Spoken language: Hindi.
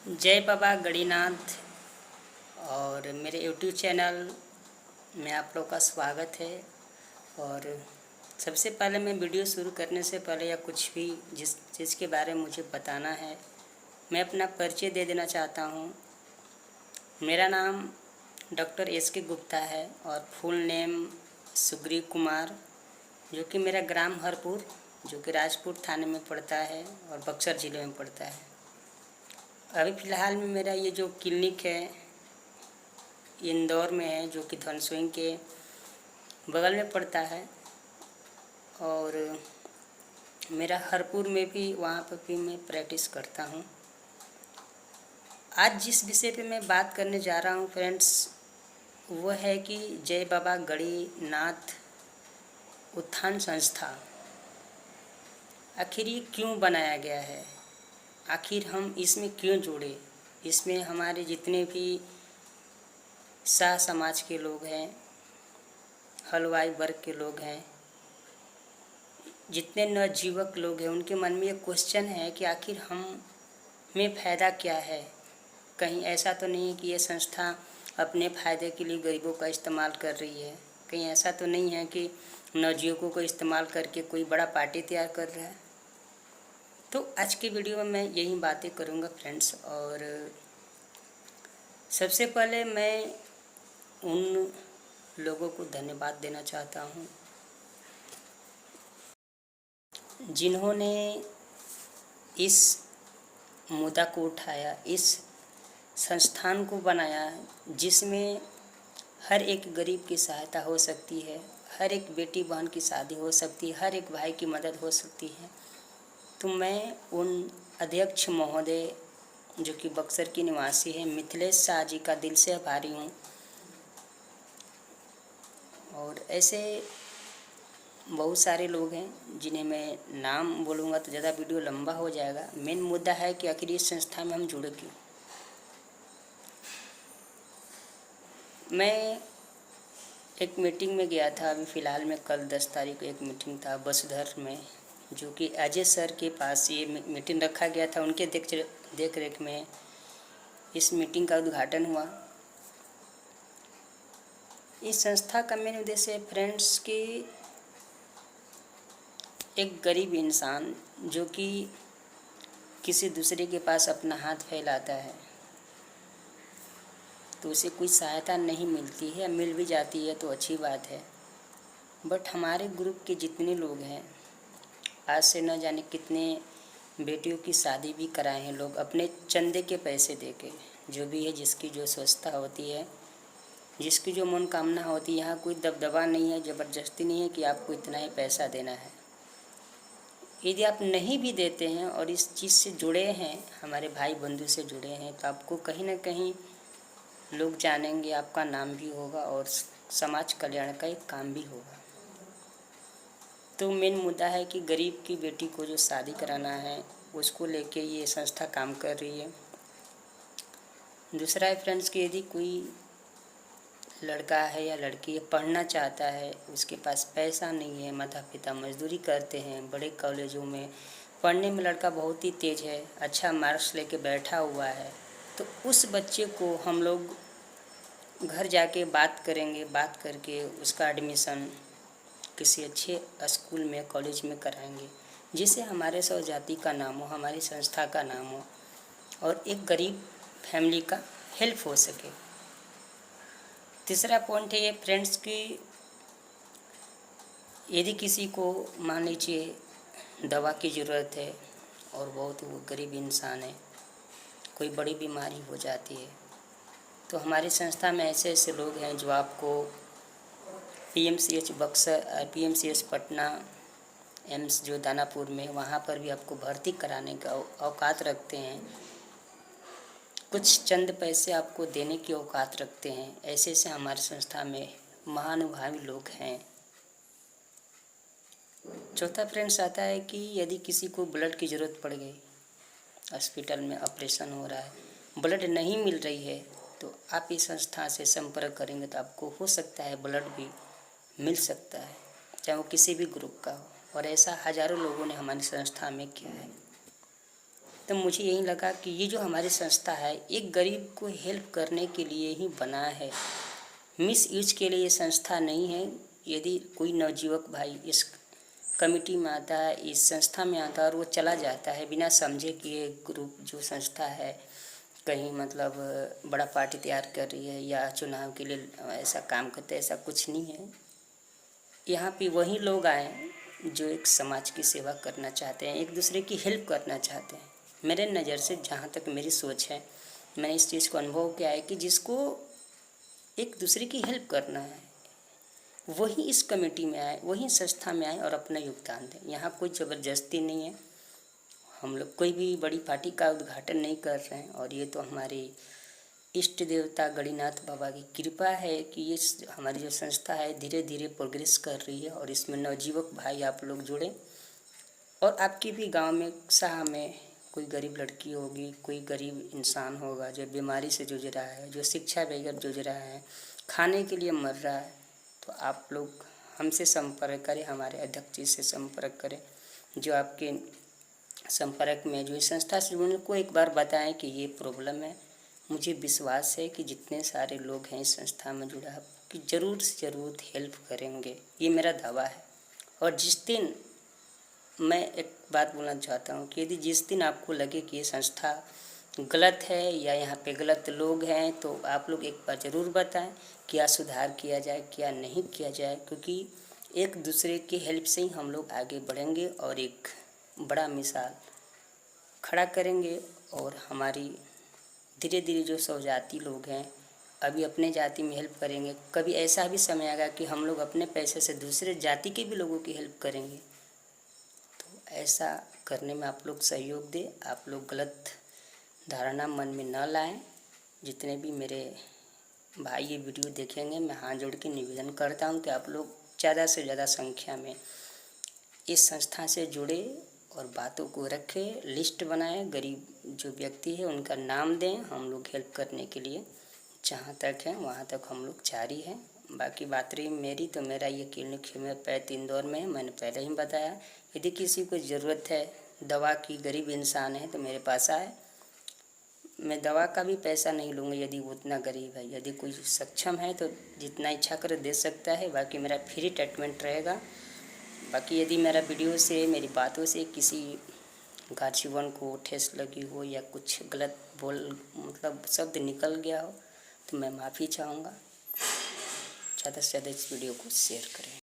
जय बाबा गणिनाथ और मेरे यूट्यूब चैनल में आप लोग का स्वागत है। और सबसे पहले मैं वीडियो शुरू करने से पहले या कुछ भी जिस चीज़ के बारे में मुझे बताना है, मैं अपना परिचय दे देना चाहता हूँ। मेरा नाम डॉक्टर एस.के. गुप्ता है और फुल नेम सुग्रीव कुमार, जो कि मेरा ग्राम हरपुर, जो कि राजपुर थाने में पड़ता है और बक्सर ज़िले में पड़ता है। अभी फ़िलहाल में मेरा ये जो क्लिनिक है इंदौर में है, जो कि धनसोई के बगल में पड़ता है। और मेरा हरपुर में भी, वहाँ पर भी मैं प्रैक्टिस करता हूँ। आज जिस विषय पे मैं बात करने जा रहा हूँ फ्रेंड्स, वो है कि जय बाबा गणिनाथ उत्थान संस्था आखिर ये क्यों बनाया गया है, आखिर हम इसमें क्यों जुड़े। इसमें हमारे जितने भी शाह समाज के लोग हैं, हलवाई वर्ग के लोग हैं, जितने नवजीवक लोग हैं, उनके मन में ये क्वेश्चन है कि आखिर हमें फ़ायदा क्या है। कहीं ऐसा तो नहीं है कि ये संस्था अपने फ़ायदे के लिए गरीबों का इस्तेमाल कर रही है। कहीं ऐसा तो नहीं है कि नवजीवकों को इस्तेमाल करके कोई बड़ा पार्टी तैयार कर रहा है। तो आज के वीडियो में मैं यही बातें करूँगा फ्रेंड्स। और सबसे पहले मैं उन लोगों को धन्यवाद देना चाहता हूँ जिन्होंने इस मुद्दा को उठाया, इस संस्थान को बनाया, जिसमें हर एक गरीब की सहायता हो सकती है, हर एक बेटी बहन की शादी हो सकती है, हर एक भाई की मदद हो सकती है। तो मैं उन अध्यक्ष महोदय, जो कि बक्सर की निवासी है, मिथिलेश शाह जी का दिल से आभारी हूँ। और ऐसे बहुत सारे लोग हैं जिन्हें मैं नाम बोलूँगा तो ज़्यादा वीडियो लंबा हो जाएगा। मेन मुद्दा है कि आखिर इस संस्था में हम जुड़े क्यों। मैं एक मीटिंग में गया था, अभी फ़िलहाल में कल 10 तारीख को एक मीटिंग था बसुधर में, जो कि अजय सर के पास ये मीटिंग रखा गया था। उनके देख रेख में इस मीटिंग का उद्घाटन हुआ। इस संस्था का मेन उद्देश्य है फ्रेंड्स कि एक गरीब इंसान जो कि किसी दूसरे के पास अपना हाथ फैलाता है तो उसे कोई सहायता नहीं मिलती है, मिल भी जाती है तो अच्छी बात है। बट हमारे ग्रुप के जितने लोग हैं, आज से न जाने कितने बेटियों की शादी भी कराए हैं लोग अपने चंदे के पैसे देके। जो भी है, जिसकी जो स्वस्थता होती है, जिसकी जो मनोकामना होती है, यहाँ कोई दबदबा नहीं है, ज़बरदस्ती नहीं है कि आपको इतना ही पैसा देना है। यदि आप नहीं भी देते हैं और इस चीज़ से जुड़े हैं, हमारे भाई बंधु से जुड़े हैं, तो आपको कहीं ना कहीं लोग जानेंगे, आपका नाम भी होगा और समाज कल्याण का एक काम भी होगा। तो मेन मुद्दा है कि गरीब की बेटी को जो शादी कराना है, उसको लेके ये संस्था काम कर रही है। दूसरा है फ्रेंड्स कि यदि कोई लड़का है या लड़की पढ़ना चाहता है, उसके पास पैसा नहीं है, माता पिता मजदूरी करते हैं, बड़े कॉलेजों में पढ़ने में लड़का बहुत ही तेज़ है, अच्छा मार्क्स लेके बैठा हुआ है, तो उस बच्चे को हम लोग घर जाके बात करेंगे, बात करके उसका एडमिशन किसी अच्छे स्कूल में, कॉलेज में कराएंगे, जिससे हमारे सौ जाति का नाम हो, हमारी संस्था का नाम हो और एक गरीब फैमिली का हेल्प हो सके। तीसरा पॉइंट है ये फ्रेंड्स कि यदि किसी को मान लीजिए दवा की ज़रूरत है और बहुत वो गरीब इंसान है, कोई बड़ी बीमारी हो जाती है, तो हमारी संस्था में ऐसे ऐसे लोग हैं जो आपको PMCH Buxar, PMCH Patna, AIIMS जो दानापुर में, वहाँ पर भी आपको भर्ती कराने का औकात रखते हैं, कुछ चंद पैसे आपको देने की औकात रखते हैं। ऐसे ऐसे हमारी संस्था में महानुभावी लोग हैं। चौथा फ्रेंड्स आता है कि यदि किसी को ब्लड की ज़रूरत पड़ गई, हॉस्पिटल में ऑपरेशन हो रहा है, ब्लड नहीं मिल रही है, तो आप इस संस्था से संपर्क करेंगे तो आपको हो सकता है ब्लड भी मिल सकता है, चाहे वो किसी भी ग्रुप का हो। और ऐसा हज़ारों लोगों ने हमारी संस्था में किया है। तो मुझे यही लगा कि ये जो हमारी संस्था है एक गरीब को हेल्प करने के लिए ही बना है, मिस यूज के लिए ये संस्था नहीं है। यदि कोई नवयुवक भाई इस कमेटी में आता है, इस संस्था में आता है और वो चला जाता है बिना समझे कि ये ग्रुप जो संस्था है कहीं मतलब बड़ा पार्टी तैयार कर रही है या चुनाव के लिए ऐसा काम करते, ऐसा कुछ नहीं है। यहाँ पे वही लोग आए जो एक समाज की सेवा करना चाहते हैं, एक दूसरे की हेल्प करना चाहते हैं। मेरे नज़र से जहाँ तक मेरी सोच है, मैंने इस चीज़ को अनुभव किया है कि जिसको एक दूसरे की हेल्प करना है वही इस कमेटी में आए, वही संस्था में आए और अपना योगदान दें। यहाँ कोई ज़बरदस्ती नहीं है, हम लोग कोई भी बड़ी पार्टी का उद्घाटन नहीं कर रहे हैं। और ये तो हमारे इष्ट देवता गणिनाथ बाबा की कृपा है कि ये हमारी जो संस्था है धीरे धीरे प्रोग्रेस कर रही है और इसमें नवयुवक भाई आप लोग जुड़े। और आपके भी गांव में शाह में कोई गरीब लड़की होगी, कोई गरीब इंसान होगा जो बीमारी से जूझ रहा है, जो शिक्षा बगैर जूझ रहा है, खाने के लिए मर रहा है, तो आप लोग हमसे संपर्क करें, हमारे अध्यक्ष जी से संपर्क करें, जो आपके संपर्क में जो इस संस्था से जुड़ने को एक बार बताएं कि ये प्रॉब्लम है। मुझे विश्वास है कि जितने सारे लोग हैं इस संस्था में जुड़ा कि ज़रूर से ज़रूर हेल्प करेंगे, ये मेरा दावा है। और जिस दिन मैं एक बात बोलना चाहता हूँ कि यदि जिस दिन आपको लगे कि ये संस्था गलत है या यहाँ पे गलत लोग हैं तो आप लोग एक बार ज़रूर बताएं, क्या सुधार किया जाए, क्या नहीं किया जाए, क्योंकि एक दूसरे की हेल्प से ही हम लोग आगे बढ़ेंगे और एक बड़ा मिसाल खड़ा करेंगे। और हमारी धीरे धीरे जो सब जाति लोग हैं अभी अपने जाति में हेल्प करेंगे, कभी ऐसा भी समय आएगा कि हम लोग अपने पैसे से दूसरे जाति के भी लोगों की हेल्प करेंगे। तो ऐसा करने में आप लोग सहयोग दें, आप लोग गलत धारणा मन में न लाएं। जितने भी मेरे भाई ये वीडियो देखेंगे मैं हाथ जोड़ के निवेदन करता हूं कि आप लोग ज़्यादा से ज़्यादा संख्या में इस संस्था से जुड़े और बातों को रखें, लिस्ट बनाएं, गरीब जो व्यक्ति है उनका नाम दें, हम लोग हेल्प करने के लिए जहाँ तक है वहाँ तक हम लोग जारी हैं। बाकी बात रही मेरी, तो मेरा ये क्लिनिक होम्योपैथ इंदौर में है, मैंने पहले ही बताया। यदि किसी को ज़रूरत है दवा की, गरीब इंसान है तो मेरे पास आए, मैं दवा का भी पैसा नहीं लूँगा यदि वो उतना गरीब है। यदि कोई सक्षम है तो जितना इच्छा करे दे सकता है, बाकी मेरा फ्री ट्रीटमेंट रहेगा। बाकी यदि मेरा वीडियो से, मेरी बातों से किसी गार्जियन को ठेस लगी हो या कुछ गलत मतलब शब्द निकल गया हो तो मैं माफ़ी चाहूँगा। ज़्यादा से ज़्यादा इस वीडियो को शेयर करें।